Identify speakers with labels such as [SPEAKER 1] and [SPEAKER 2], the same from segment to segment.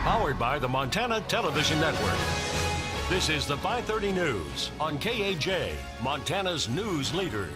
[SPEAKER 1] Powered by the Montana Television Network. This is the 530 News on KAJ, Montana's news leader.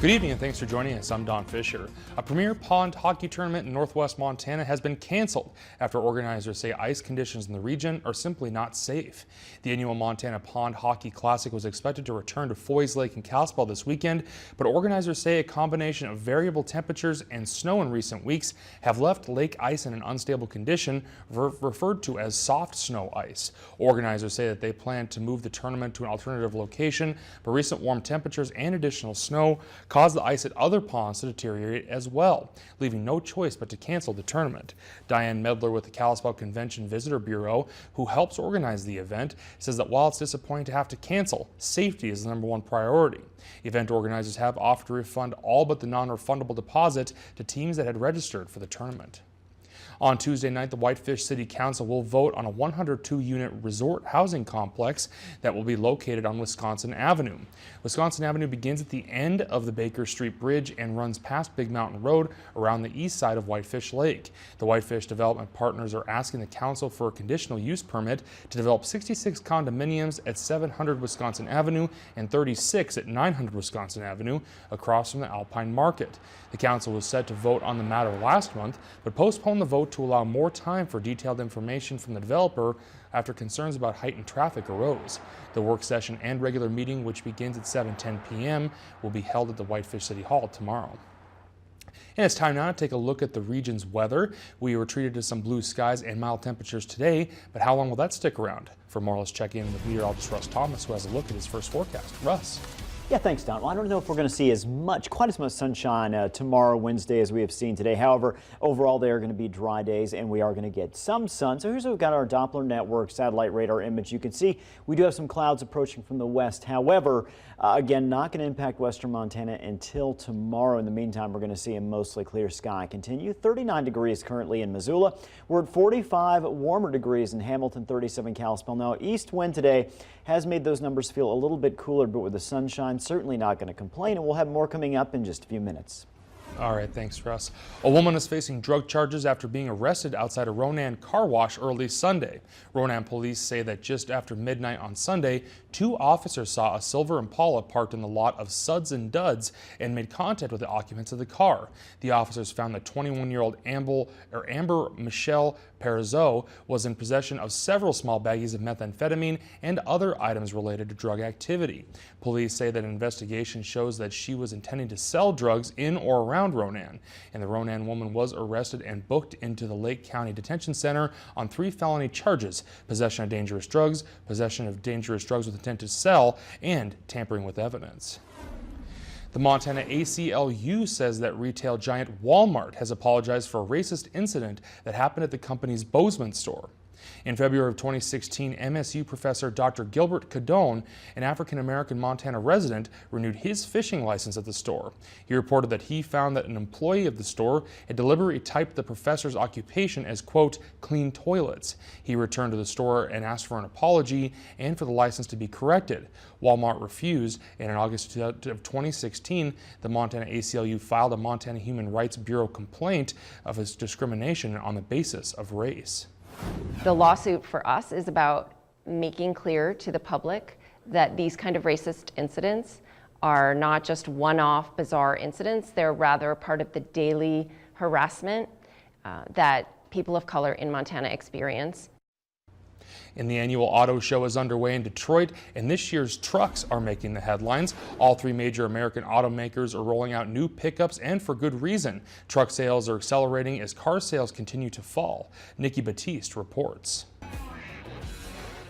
[SPEAKER 2] Good evening and thanks for joining us. I'm Don Fisher. A premier pond hockey tournament in northwest Montana has been canceled after organizers say ice conditions in the region are simply not safe. The annual Montana Pond Hockey Classic was expected to return to Foy's Lake in Kalispell this weekend, but organizers say a combination of variable temperatures and snow in recent weeks have left lake ice in an unstable condition referred to as soft snow ice. Organizers say that they plan to move the tournament to an alternative location, but recent warm temperatures and additional snow caused the ice at other ponds to deteriorate as well, leaving no choice but to cancel the tournament. Diane Medler with the Kalispell Convention Visitor Bureau, who helps organize the event, says that while it's disappointing to have to cancel, safety is the #1 priority. Event organizers have offered to refund all but the non-refundable deposit to teams that had registered for the tournament. On Tuesday night, the Whitefish City Council will vote on a 102-unit resort housing complex that will be located on Wisconsin Avenue. Wisconsin Avenue begins at the end of the Baker Street Bridge and runs past Big Mountain Road around the east side of Whitefish Lake. The Whitefish Development Partners are asking the council for a conditional use permit to develop 66 condominiums at 700 Wisconsin Avenue and 36 at 900 Wisconsin Avenue across from the Alpine Market. The council was set to vote on the matter last month, but postponed the vote to allow more time for detailed information from the developer after concerns about heightened traffic arose. The work session and regular meeting, which begins at 7:10 p.m., will be held at the Whitefish City Hall tomorrow. And it's time now to take a look at the region's weather. We were treated to some blue skies and mild temperatures today, but how long will that stick around? For more, let's check in with meteorologist Russ Thomas, who has a look at his first forecast. Russ.
[SPEAKER 3] Yeah, thanks, Don. Well, I don't know if we're going to see quite as much sunshine tomorrow, Wednesday, as we have seen today. However, overall, they are going to be dry days, and we are going to get some sun. So here's what we've got our Doppler network satellite radar image. You can see we do have some clouds approaching from the west. However, again, not going to impact western Montana until tomorrow. In the meantime, we're going to see a mostly clear sky continue. 39 degrees currently in Missoula. We're at 45 warmer degrees in Hamilton, 37 Kalispell. Now, east wind today has made those numbers feel a little bit cooler, but with the sunshine, certainly not going to complain, and we'll have more coming up in just a few minutes.
[SPEAKER 2] All right, thanks, Russ. A woman is facing drug charges after being arrested outside a Ronan car wash early Sunday. Ronan police say that just after midnight on Sunday, 2 officers saw a silver Impala parked in the lot of Suds and Duds and made contact with the occupants of the car. The officers found that 21-year-old Amber Michelle Perizot was in possession of several small baggies of methamphetamine and other items related to drug activity. Police say that an investigation shows that she was intending to sell drugs in or around Ronan, and the Ronan woman was arrested and booked into the Lake County Detention Center on 3 felony charges: possession of dangerous drugs with intent to sell, and tampering with evidence. The Montana ACLU says that retail giant Walmart has apologized for a racist incident that happened at the company's Bozeman store. In February of 2016, MSU professor Dr. Gilbert Cadone, an African-American Montana resident, renewed his fishing license at the store. He reported that he found that an employee of the store had deliberately typed the professor's occupation as, quote, clean toilets. He returned to the store and asked for an apology and for the license to be corrected. Walmart refused, and in August of 2016, the Montana ACLU filed a Montana Human Rights Bureau complaint of his discrimination on the basis of race.
[SPEAKER 4] The lawsuit for us is about making clear to the public that these kind of racist incidents are not just one-off bizarre incidents. They're rather part of the daily harassment that people of color in Montana experience.
[SPEAKER 2] And the annual auto show is underway in Detroit, and this year's trucks are making the headlines. All 3 major American automakers are rolling out new pickups, and for good reason. Truck sales are accelerating as car sales continue to fall. Nikki Batiste reports.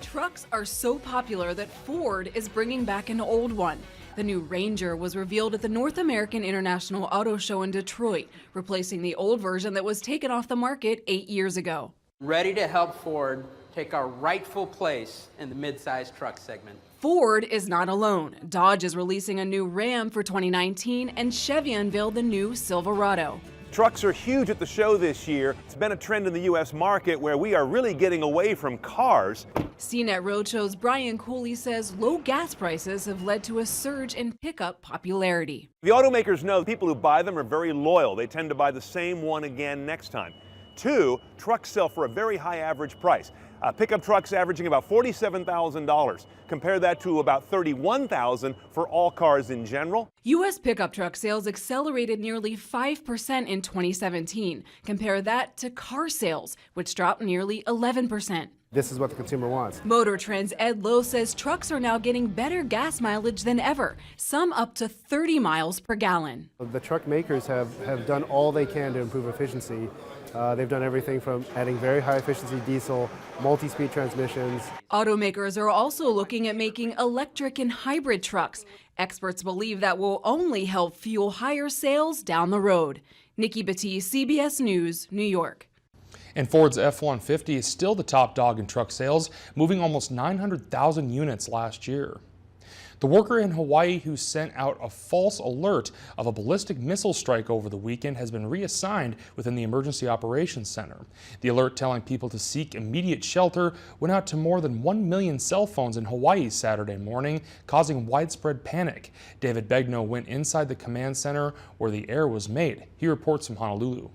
[SPEAKER 5] Trucks are so popular that Ford is bringing back an old one. The new Ranger was revealed at the North American International Auto Show in Detroit, replacing the old version that was taken off the market 8 years ago.
[SPEAKER 6] Ready to help Ford take our rightful place in the mid-size truck segment.
[SPEAKER 5] Ford is not alone. Dodge is releasing a new Ram for 2019, and Chevy unveiled the new Silverado.
[SPEAKER 7] Trucks are huge at the show this year. It's been a trend in the U.S. market where we are really getting away from cars.
[SPEAKER 5] CNET Roadshow's Brian Cooley says low gas prices have led to a surge in pickup popularity.
[SPEAKER 7] The automakers know people who buy them are very loyal. They tend to buy the same one again next time. 2, trucks sell for a very high average price. Pickup trucks averaging about $47,000. Compare that to about $31,000 for all cars in general.
[SPEAKER 5] U.S. pickup truck sales accelerated nearly 5% in 2017. Compare that to car sales, which dropped nearly 11%.
[SPEAKER 8] This is what the consumer wants.
[SPEAKER 5] Motor Trend's Ed Lowe says trucks are now getting better gas mileage than ever, some up to 30 miles per gallon.
[SPEAKER 8] The truck makers have done all they can to improve efficiency. They've done everything from adding very high efficiency diesel, multi-speed transmissions.
[SPEAKER 5] Automakers are also looking at making electric and hybrid trucks. Experts believe that will only help fuel higher sales down the road. Nikki Batiste, CBS News, New York.
[SPEAKER 2] And Ford's F-150 is still the top dog in truck sales, moving almost 900,000 units last year. The worker in Hawaii who sent out a false alert of a ballistic missile strike over the weekend has been reassigned within the Emergency Operations Center. The alert telling people to seek immediate shelter went out to more than 1 million cell phones in Hawaii Saturday morning, causing widespread panic. David Begnaud went inside the command center where the error was made. He reports from Honolulu.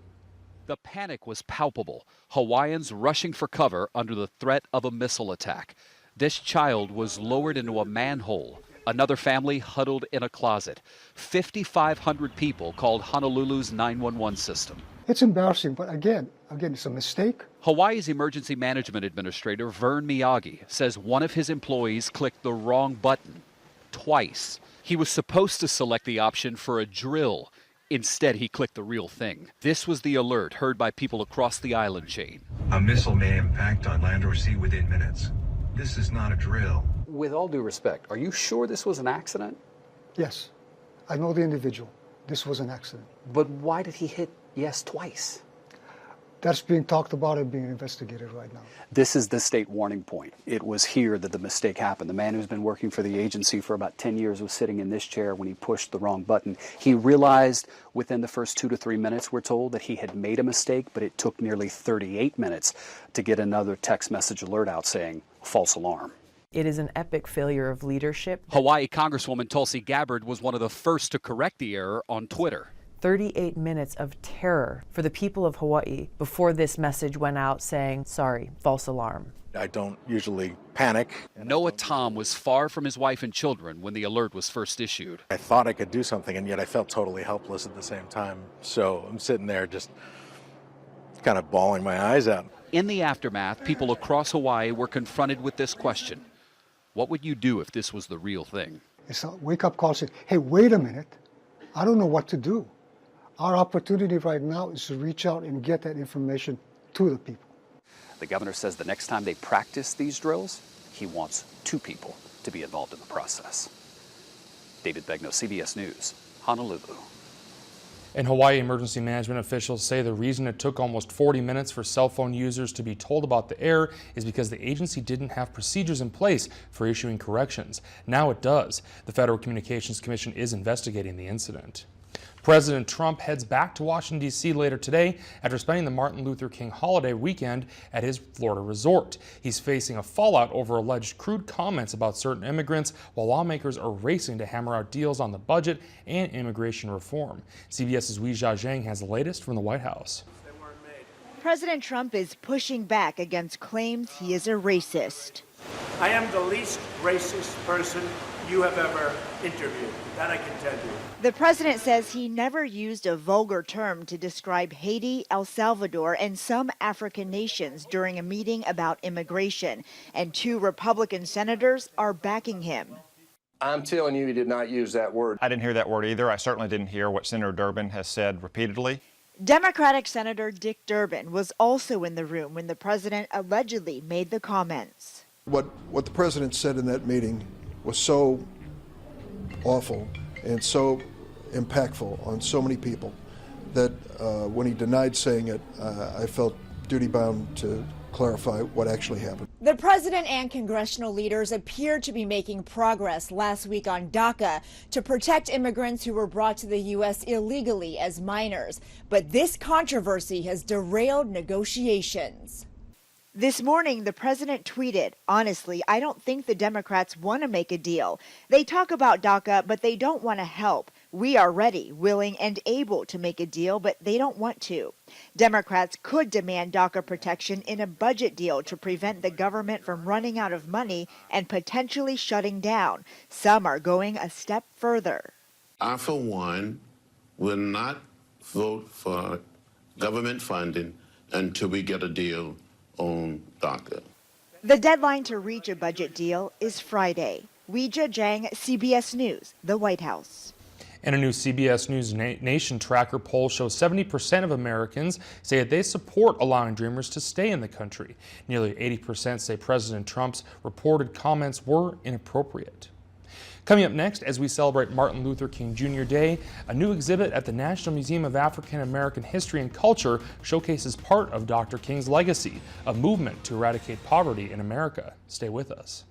[SPEAKER 9] The panic was palpable. Hawaiians rushing for cover under the threat of a missile attack. This child was lowered into a manhole. Another family huddled in a closet. 5,500 people called Honolulu's 911 system.
[SPEAKER 10] It's embarrassing, but again, it's a mistake.
[SPEAKER 9] Hawaii's emergency management administrator, Vern Miyagi, says one of his employees clicked the wrong button twice. He was supposed to select the option for a drill. Instead, he clicked the real thing. This was the alert heard by people across the island chain.
[SPEAKER 11] A missile may impact on land or sea within minutes. This is not a drill.
[SPEAKER 12] With all due respect, are you sure this was an accident?
[SPEAKER 10] Yes, I know the individual. This was an accident.
[SPEAKER 12] But why did he hit yes twice?
[SPEAKER 10] That's being talked about and being investigated right now.
[SPEAKER 12] This is the state warning point. It was here that the mistake happened. The man who's been working for the agency for about 10 years was sitting in this chair when he pushed the wrong button. He realized within the first 2 to 3 minutes, we're told, that he had made a mistake, but it took nearly 38 minutes to get another text message alert out saying false alarm.
[SPEAKER 13] It is an epic failure of leadership.
[SPEAKER 9] Hawaii Congresswoman Tulsi Gabbard was one of the first to correct the error on Twitter.
[SPEAKER 13] 38 minutes of terror for the people of Hawaii before this message went out saying, sorry, false alarm.
[SPEAKER 14] I don't usually panic.
[SPEAKER 9] Noah Tom was far from his wife and children when the alert was first issued.
[SPEAKER 14] I thought I could do something, and yet I felt totally helpless at the same time. So I'm sitting there just kind of bawling my eyes out.
[SPEAKER 9] In the aftermath, people across Hawaii were confronted with this question. What would you do if this was the real thing?
[SPEAKER 10] It's a wake-up call saying, hey, wait a minute. I don't know what to do. Our opportunity right now is to reach out and get that information to the people.
[SPEAKER 12] The governor says the next time they practice these drills, he wants 2 people to be involved in the process. David Begnaud, CBS News, Honolulu.
[SPEAKER 2] And Hawaii emergency management officials say the reason it took almost 40 minutes for cell phone users to be told about the error is because the agency didn't have procedures in place for issuing corrections. Now it does. The Federal Communications Commission is investigating the incident. President Trump heads back to Washington, D.C. later today after spending the Martin Luther King holiday weekend at his Florida resort. He's facing a fallout over alleged crude comments about certain immigrants, while lawmakers are racing to hammer out deals on the budget and immigration reform. CBS's Weijia Zhang has the latest from the White House.
[SPEAKER 15] President Trump is pushing back against claims he is a racist.
[SPEAKER 16] I am the least racist person you have ever interviewed. That I can tell you.
[SPEAKER 15] The president says he never used a vulgar term to describe Haiti, El Salvador, and some African nations during a meeting about immigration, and 2 Republican senators are backing him.
[SPEAKER 17] I'm telling you, he did not use that word.
[SPEAKER 18] I didn't hear that word either. I certainly didn't hear what Senator Durbin has said repeatedly.
[SPEAKER 15] Democratic Senator Dick Durbin was also in the room when the president allegedly made the comments.
[SPEAKER 19] What the president said in that meeting was so awful and so impactful on so many people that when he denied saying it, I felt duty-bound to clarify what actually happened.
[SPEAKER 20] The president and congressional leaders appeared to be making progress last week on DACA to protect immigrants who were brought to the U.S. illegally as minors. But this controversy has derailed negotiations.
[SPEAKER 15] This morning, the president tweeted, honestly, I don't think the Democrats want to make a deal. They talk about DACA, but they don't want to help. We are ready, willing, and able to make a deal, but they don't want to. Democrats could demand DACA protection in a budget deal to prevent the government from running out of money and potentially shutting down. Some are going a step further.
[SPEAKER 21] I, for one, will not vote for government funding until we get a deal on DACA.
[SPEAKER 15] The deadline to reach a budget deal is Friday. Weijia Zhang, CBS News, the White House.
[SPEAKER 2] And a new CBS News Nation Tracker poll shows 70% of Americans say that they support allowing Dreamers to stay in the country. Nearly 80% say President Trump's reported comments were inappropriate. Coming up next, as we celebrate Martin Luther King Jr. Day, a new exhibit at the National Museum of African American History and Culture showcases part of Dr. King's legacy, a movement to eradicate poverty in America. Stay with us.